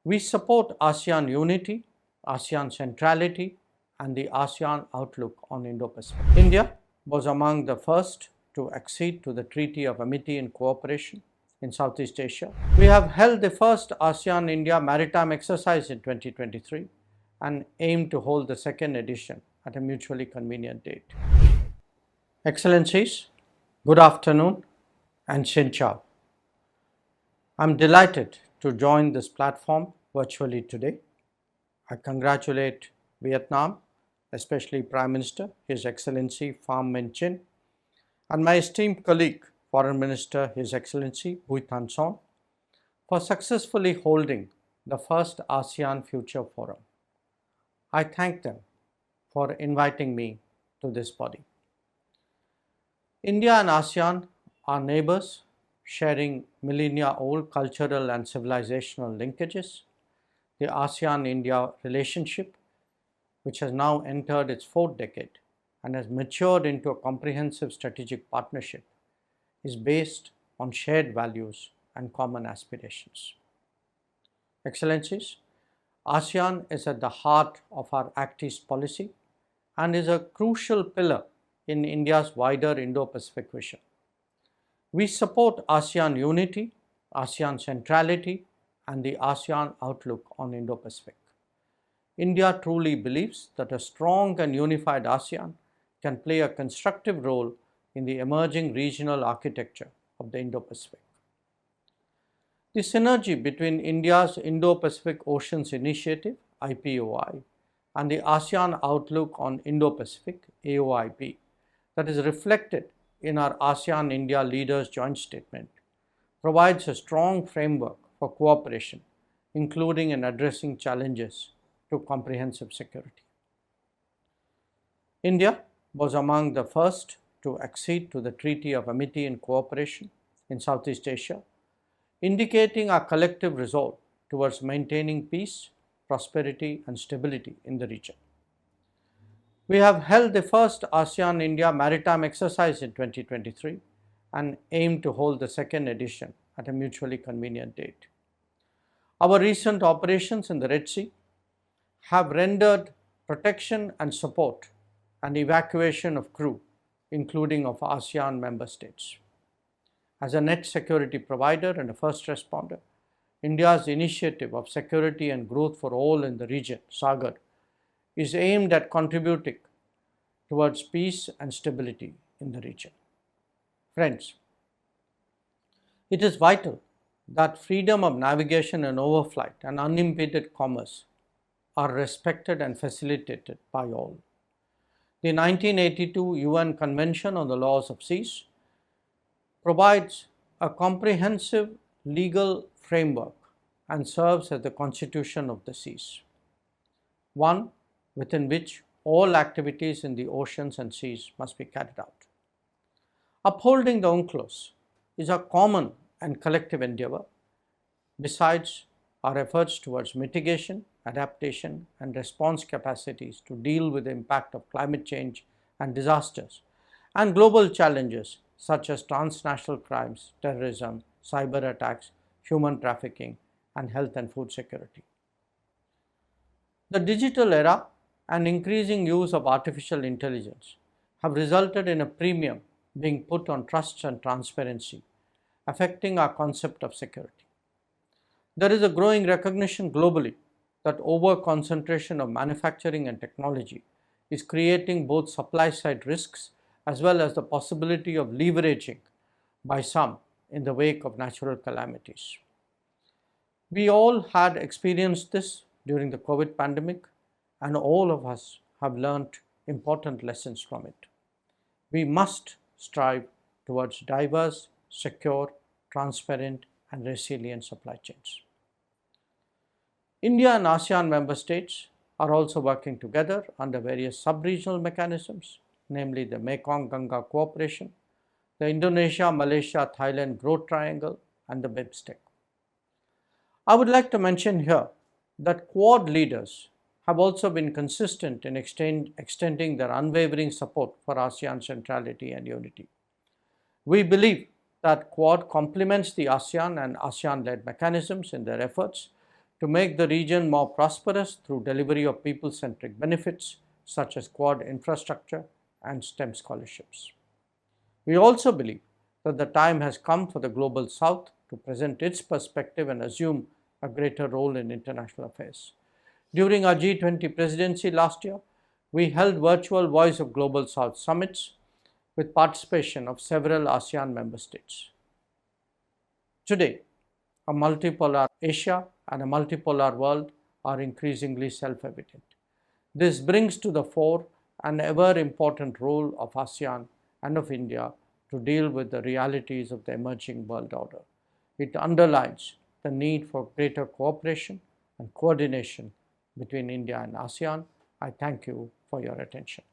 We support ASEAN unity, ASEAN centrality, and the ASEAN outlook on Indo-Pacific. India was among the first to accede to the Treaty of Amity and Cooperation in Southeast Asia. We have held the first ASEAN-India maritime exercise in 2023 and aim to hold the second edition at a mutually convenient date. Excellencies, good afternoon and Xin Chao. I'm delighted to join this platform virtually today. I congratulate Vietnam, especially Prime Minister, His Excellency Pham Minh Chinh, and my esteemed colleague, Foreign Minister, His Excellency Bui Thanh Son, for successfully holding the first ASEAN Future Forum. I thank them for inviting me to this body. India and ASEAN are neighbors, sharing millennia-old cultural and civilizational linkages. The ASEAN-India relationship, which has now entered its fourth decade and has matured into a comprehensive strategic partnership, is based on shared values and common aspirations. Excellencies, ASEAN is at the heart of our Act East policy and is a crucial pillar in India's wider Indo-Pacific vision. We support ASEAN unity, ASEAN centrality, and the ASEAN outlook on Indo-Pacific. India truly believes that a strong and unified ASEAN can play a constructive role in the emerging regional architecture of the Indo-Pacific. The synergy between India's Indo-Pacific Oceans Initiative, IPOI, and the ASEAN Outlook on Indo-Pacific, AOIP, that is reflected in our ASEAN-India Leaders' Joint Statement, provides a strong framework for cooperation, including in addressing challenges to comprehensive security. India was among the first to accede to the Treaty of Amity and Cooperation in Southeast Asia, indicating our collective resolve towards maintaining peace, prosperity, and stability in the region. We have held the first ASEAN-India maritime exercise in 2023 and aim to hold the second edition at a mutually convenient date. Our recent operations in the Red Sea have rendered protection and support and evacuation of crew, including of ASEAN member states. As a net security provider and a first responder, India's initiative of security and growth for all in the region, SAGAR, is aimed at contributing towards peace and stability in the region. Friends, it is vital that freedom of navigation and overflight and unimpeded commerce are respected and facilitated by all. The 1982 UN Convention on the Laws of Seas provides a comprehensive legal framework and serves as the constitution of the seas, one within which all activities in the oceans and seas must be carried out. Upholding the UNCLOS is a common and collective endeavor, besides our efforts towards mitigation, adaptation, and response capacities to deal with the impact of climate change and disasters, and global challenges such as transnational crimes, terrorism, cyber attacks, human trafficking, and health and food security. The digital era and increasing use of artificial intelligence have resulted in a premium being put on trust and transparency, affecting our concept of security. There is a growing recognition globally that over-concentration of manufacturing and technology is creating both supply-side risks as well as the possibility of leveraging by some in the wake of natural calamities. We all had experienced this during the COVID pandemic, and all of us have learned important lessons from it. We must strive towards diverse, secure, transparent, and resilient supply chains. India and ASEAN member states are also working together under various sub-regional mechanisms, namely the Mekong-Ganga Cooperation, the Indonesia-Malaysia-Thailand Growth Triangle, and the BIMSTEC. I would like to mention here that Quad leaders have also been consistent in extending their unwavering support for ASEAN centrality and unity. We believe that Quad complements the ASEAN and ASEAN-led mechanisms in their efforts to make the region more prosperous through delivery of people-centric benefits such as Quad infrastructure and STEM scholarships. We also believe that the time has come for the Global South to present its perspective and assume a greater role in international affairs. During our G20 presidency last year, we held virtual Voice of Global South summits with participation of several ASEAN member states. Today, a multipolar Asia and a multipolar world are increasingly self-evident. This brings to the fore an ever-important role of ASEAN and of India to deal with the realities of the emerging world order. It underlines the need for greater cooperation and coordination between India and ASEAN. I thank you for your attention.